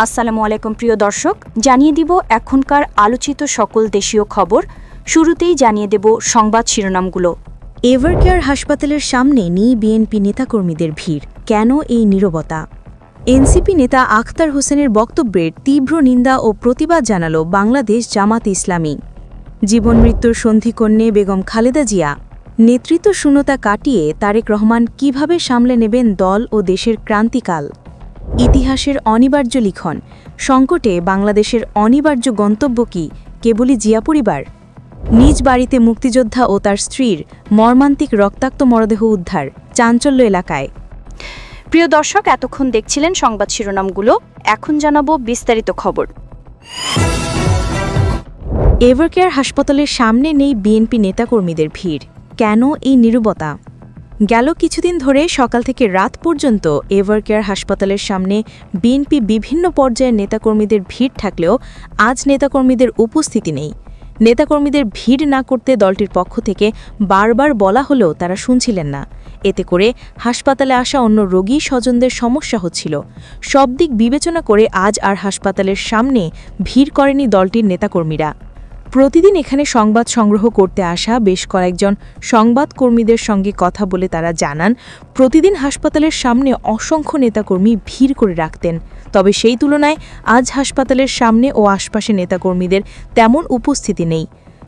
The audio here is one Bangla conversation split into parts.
আসসালামু আলাইকুম প্রিয় দর্শক, জানিয়ে দিব এখনকার আলোচিত সকল দেশীয় খবর। শুরুতেই জানিয়ে দেব সংবাদ শিরোনামগুলো। এভারকেয়ার হাসপাতালের সামনে নেই বিএনপি নেতাকর্মীদের ভিড়, কেন এই নীরবতা? এনসিপি নেতা আখতার হোসেনের বক্তব্যের তীব্র নিন্দা ও প্রতিবাদ জানাল বাংলাদেশ জামাত ইসলামী। জীবন মৃত্যুর সন্ধিকন্যে বেগম খালেদা জিয়া, নেতৃত্ব শূন্যতা কাটিয়ে তারেক রহমান কিভাবে সামলে নেবেন দল ও দেশের ক্রান্তিকাল? ইতিহাসের অনিবার্য লিখন, সংকটে বাংলাদেশের অনিবার্য গন্তব্য কি কেবলই জিয়া পরিবার? নিজ বাড়িতে মুক্তিযোদ্ধা ও তার স্ত্রীর মর্মান্তিক রক্তাক্ত মরদেহ উদ্ধার, চাঞ্চল্য এলাকায়। প্রিয় দর্শক, এতক্ষণ দেখছিলেন সংবাদ শিরোনামগুলো, এখন জানাবো বিস্তারিত খবর। এভারকেয়ার হাসপাতালের সামনে নেই বিএনপি নেতাকর্মীদের ভিড়, কেন এই নীরবতা? গেল কিছুদিন ধরে সকাল থেকে রাত পর্যন্ত এভারকেয়ার হাসপাতালের সামনে বিএনপি বিভিন্ন পর্যায়ের নেতাকর্মীদের ভিড় থাকলেও আজ নেতাকর্মীদের উপস্থিতি নেই। নেতাকর্মীদের ভিড় না করতে দলটির পক্ষ থেকে বারবার বলা হলেও তারা শুনছিলেন না। এতে করে হাসপাতালে আসা অন্য রোগী স্বজনদের সমস্যা হচ্ছিল। সব দিক বিবেচনা করে আজ আর হাসপাতালের সামনে ভিড় করেনি দলটির নেতাকর্মীরা। প্রতিদিন এখানে সংবাদ সংগ্রহ করতে আসা বেশ কয়েকজন সংবাদকর্মীদের সঙ্গে কথা বলে তারা জানান, প্রতিদিন হাসপাতালের সামনে অসংখ্য নেতাকর্মী ভিড় করে রাখতেন। তবে সেই তুলনায় আজ হাসপাতালের সামনে ও আশপাশে নেতাকর্মীদের তেমন উপস্থিতি নেই।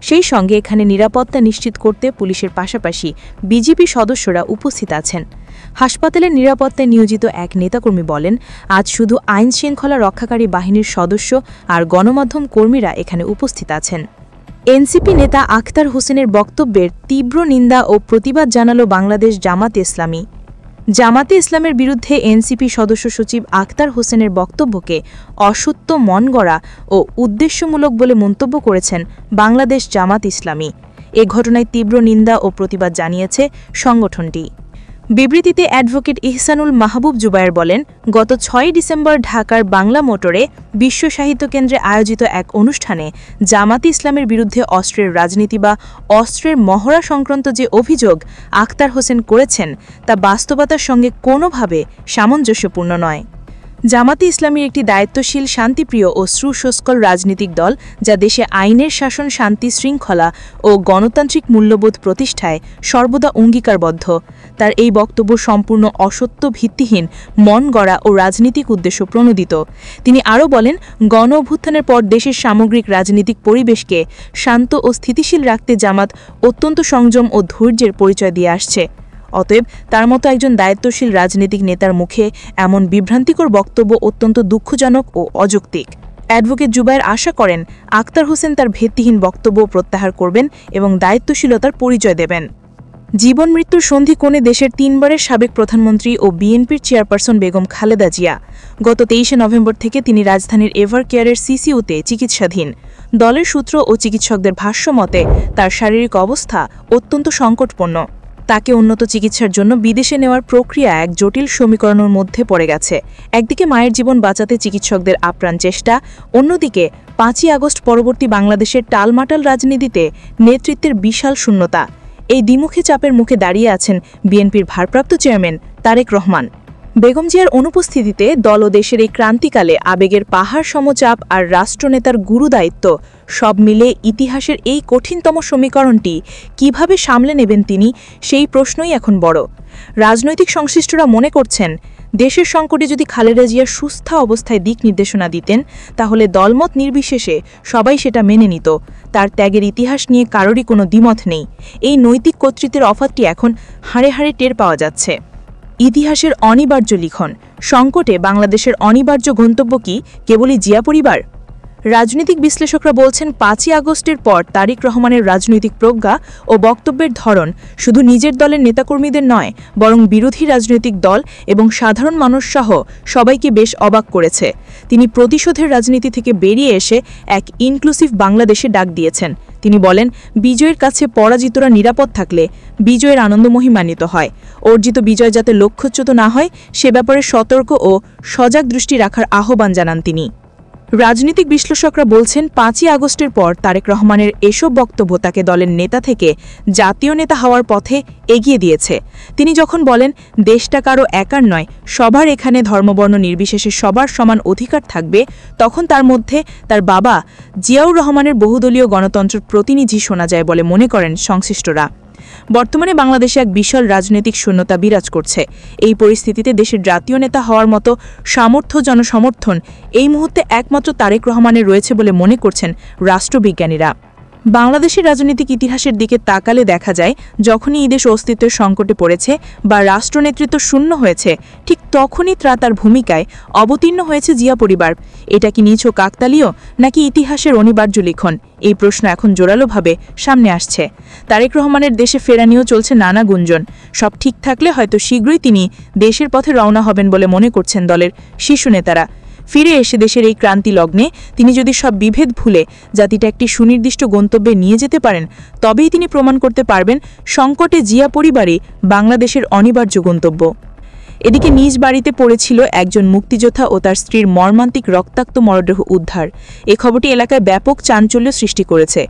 সেই সঙ্গে এখানে নিরাপত্তা নিশ্চিত করতে পুলিশের পাশাপাশি বিজেপি সদস্যরা উপস্থিত আছেন। হাসপাতালের নিরাপত্তায় নিয়োজিত এক নেতাকর্মী বলেন, আজ শুধু আইনশৃঙ্খলা রক্ষাকারী বাহিনীর সদস্য আর গণমাধ্যম কর্মীরা এখানে উপস্থিত আছেন। এনসিপি নেতা আখতার হোসেনের বক্তব্যের তীব্র নিন্দা ও প্রতিবাদ জানাল বাংলাদেশ জামাত ইসলামী। জামাতে ইসলামের বিরুদ্ধে এনসিপি সদস্য সচিব আখতার হোসেনের বক্তব্যকে অসত্য, মনগড়া ও উদ্দেশ্যমূলক বলে মন্তব্য করেছেন বাংলাদেশ জামাত ইসলামী। এ ঘটনায় তীব্র নিন্দা ও প্রতিবাদ জানিয়েছে সংগঠনটি। বিবৃতিতে অ্যাডভোকেট ইহসানুল মাহবুব জুবায়ের বলেন, গত ৬ ডিসেম্বর ঢাকার বাংলা মোটরে বিশ্ব সাহিত্য কেন্দ্রে আয়োজিত এক অনুষ্ঠানে জামাতে ইসলামের বিরুদ্ধে অস্ত্রের রাজনীতি বা অস্ত্রের মহড়া সংক্রান্ত যে অভিযোগ আখতার হোসেন করেছেন তা বাস্তবতার সঙ্গে কোনোভাবে সামঞ্জস্যপূর্ণ নয়। জামাতে ইসলামীর একটি দায়িত্বশীল, শান্তিপ্রিয় ও সুসংস্কার রাজনৈতিক দল, যা দেশে আইনের শাসন, শান্তি শৃঙ্খলা ও গণতান্ত্রিক মূল্যবোধ প্রতিষ্ঠায় সর্বদা অঙ্গীকারবদ্ধ। তার এই বক্তব্য সম্পূর্ণ অসত্য, ভিত্তিহীন, মন গড়া ও রাজনৈতিক উদ্দেশ্য প্রণোদিত। তিনি আরও বলেন, গণ অভ্যুত্থানের পর দেশের সামগ্রিক রাজনৈতিক পরিবেশকে শান্ত ও স্থিতিশীল রাখতে জামাত অত্যন্ত সংযম ও ধৈর্যের পরিচয় দিয়ে আসছে। অতএব তার মতো একজন দায়িত্বশীল রাজনৈতিক নেতার মুখে এমন বিভ্রান্তিকর বক্তব্য অত্যন্ত দুঃখজনক ও অযৌক্তিক। অ্যাডভোকেট জুবায়ের আশা করেন, আখতার হোসেন তার ভিত্তিহীন বক্তব্য প্রত্যাহার করবেন এবং দায়িত্বশীলতার পরিচয় দেবেন। জীবন মৃত্যুর সন্ধিকোণে দেশের ৩ বারের সাবেক প্রধানমন্ত্রী ও বিএনপির চেয়ারপারসন বেগম খালেদা জিয়া। গত ২৩ নভেম্বর থেকে তিনি রাজধানীর এভারকেয়ারের সিসিইউতে চিকিৎসাধীন। দলের সূত্র ও চিকিৎসকদের ভাষ্য মতে তার শারীরিক অবস্থা অত্যন্ত সংকটপূর্ণ। তাকে উন্নত চিকিৎসার জন্য বিদেশে নেওয়ার প্রক্রিয়া এক জটিল সমীকরণের মধ্যে পড়ে গেছে। একদিকে মায়ের জীবন বাঁচাতে চিকিৎসকদের আপ্রাণ চেষ্টা, অন্যদিকে ৫ই আগস্ট পরবর্তী বাংলাদেশের টালমাটাল রাজনীতিতে নেতৃত্বের বিশাল শূন্যতা। এই দ্বিমুখী চাপের মুখে দাঁড়িয়ে আছেন বিএনপির ভারপ্রাপ্ত চেয়ারম্যান তারেক রহমান। বেগম জিয়ার অনুপস্থিতিতে দল ও দেশের এই ক্রান্তিকালে আবেগের পাহাড় সমচাপ আর রাষ্ট্রনেতার গুরুদায়িত্ব সব মিলে ইতিহাসের এই কঠিনতম সমীকরণটি কিভাবে সামলে নেবেন তিনি, সেই প্রশ্নই এখন বড়। রাজনৈতিক সংশ্লিষ্টরা মনে করছেন, দেশের সংকটে যদি খালেদা জিয়া সুস্থ অবস্থায় দিক নির্দেশনা দিতেন, তাহলে দলমত নির্বিশেষে সবাই সেটা মেনে নিত। তার ত্যাগের ইতিহাস নিয়ে কারোরই কোনো দ্বিমত নেই। এই নৈতিক কর্তৃত্বের অফারটি এখন হাড়ে হাড়ে টের পাওয়া যাচ্ছে। ইতিহাসের অনিবার্য লিখন, সংকটে বাংলাদেশের অনিবার্য গন্তব্য কি কেবলই জিয়া পরিবার? রাজনৈতিক বিশ্লেষকরা বলছেন, ৫ই আগস্টের পর তারেক রহমানের রাজনৈতিক প্রজ্ঞা ও বক্তব্যের ধরন শুধু নিজের দলের নেতাকর্মীদের নয়, বরং বিরোধী রাজনৈতিক দল এবং সাধারণ মানুষসহ সবাইকে বেশ অবাক করেছে। তিনি প্রতিশোধের রাজনীতি থেকে বেরিয়ে এসে এক ইনক্লুসিভ বাংলাদেশে ডাক দিয়েছেন। তিনি বলেন, বিজয়ের কাছে পরাজিতরা নিরাপদ থাকলে বিজয়ের আনন্দ মহিমান্বিত হয়। অর্জিত বিজয় যাতে লক্ষ্যচ্যুত না হয় সে ব্যাপারে সতর্ক ও সজাগ দৃষ্টি রাখার আহ্বান জানান তিনি। রাজনৈতিক বিশ্লেষকরা বলছেন ৫ই আগস্টের পর তারেক রহমানের এসব বক্তব্য তাকে দলের নেতা থেকে জাতীয় নেতা হওয়ার পথে এগিয়ে দিয়েছে। তিনি যখন বলেন দেশটা কারো একার নয়, সবার এখানে ধর্মবর্ণ নির্বিশেষে সবার সমান অধিকার থাকবে, তখন তার মধ্যে তার বাবা জিয়াউর রহমানের বহুদলীয় গণতন্ত্রের প্রতিনিধি শোনা যায় বলে মনে করেন সংশ্লিষ্টরা। বর্তমানে বাংলাদেশে এক বিশাল রাজনৈতিক শূন্যতা বিরাজ করছে। এই পরিস্থিতিতে দেশের জাতীয় নেতা হওয়ার মতো সামর্থ্য জনসমর্থন এই মুহূর্তে একমাত্র তারেক রহমানের রয়েছে বলে মনে করছেন রাষ্ট্রবিজ্ঞানীরা। বাংলাদেশের রাজনৈতিক ইতিহাসের দিকে তাকালে দেখা যায়, যখনই এই দেশ অস্তিত্বের সংকটে পড়েছে বা রাষ্ট্রনেতৃত্ব শূন্য হয়েছে, ঠিক তখনই ত্রাতার ভূমিকায় অবতীর্ণ হয়েছে জিয়া পরিবার। এটা কি নিছক কাকতালীয় নাকি ইতিহাসের অনিবার্য লিখন? এই প্রশ্ন এখন জোরালোভাবে সামনে আসছে। তারেক রহমানের দেশে ফেরা নিয়েও চলছে নানা গুঞ্জন। সব ঠিক থাকলে হয়তো শীঘ্রই তিনি দেশের পথে রওনা হবেন বলে মনে করছেন দলের শীর্ষ নেতারা। ফিরে এসে দেশের এই ক্রান্তি লগ্নে তিনি যদি সব বিভেদ ভুলে জাতিটা একটি সুনির্দিষ্ট গন্তব্যে নিয়ে যেতে পারেন, তবেই তিনি প্রমাণ করতে পারবেন সংকটে জিয়া পরিবারই বাংলাদেশের অনিবার্য গন্তব্য। এদিকে নিজ বাড়িতে পড়েছিল একজন মুক্তিযোদ্ধা ও তার স্ত্রীর মর্মান্তিক রক্তাক্ত মরদেহ উদ্ধার। এ খবরটি এলাকায় ব্যাপক চাঞ্চল্য সৃষ্টি করেছে।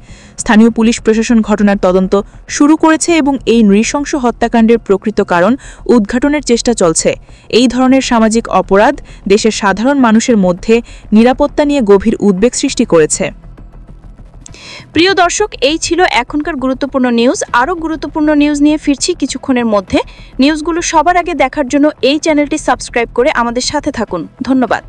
স্থানীয় পুলিশ প্রশাসন ঘটনার তদন্ত শুরু করেছে এবং এই নৃশংস হত্যাকাণ্ডের প্রকৃত কারণ উদ্ঘাটনের চেষ্টা চলছে। এই ধরনের সামাজিক অপরাধ দেশের সাধারণ মানুষের মধ্যে নিরাপত্তা নিয়ে গভীর উদ্বেগ সৃষ্টি করেছে। প্রিয় দর্শক, এই ছিল এখনকার গুরুত্বপূর্ণ নিউজ। আরও গুরুত্বপূর্ণ নিউজ নিয়ে ফিরছি কিছুক্ষণের মধ্যে। নিউজগুলো সবার আগে দেখার জন্য এই চ্যানেলটি সাবস্ক্রাইব করে আমাদের সাথে থাকুন। ধন্যবাদ।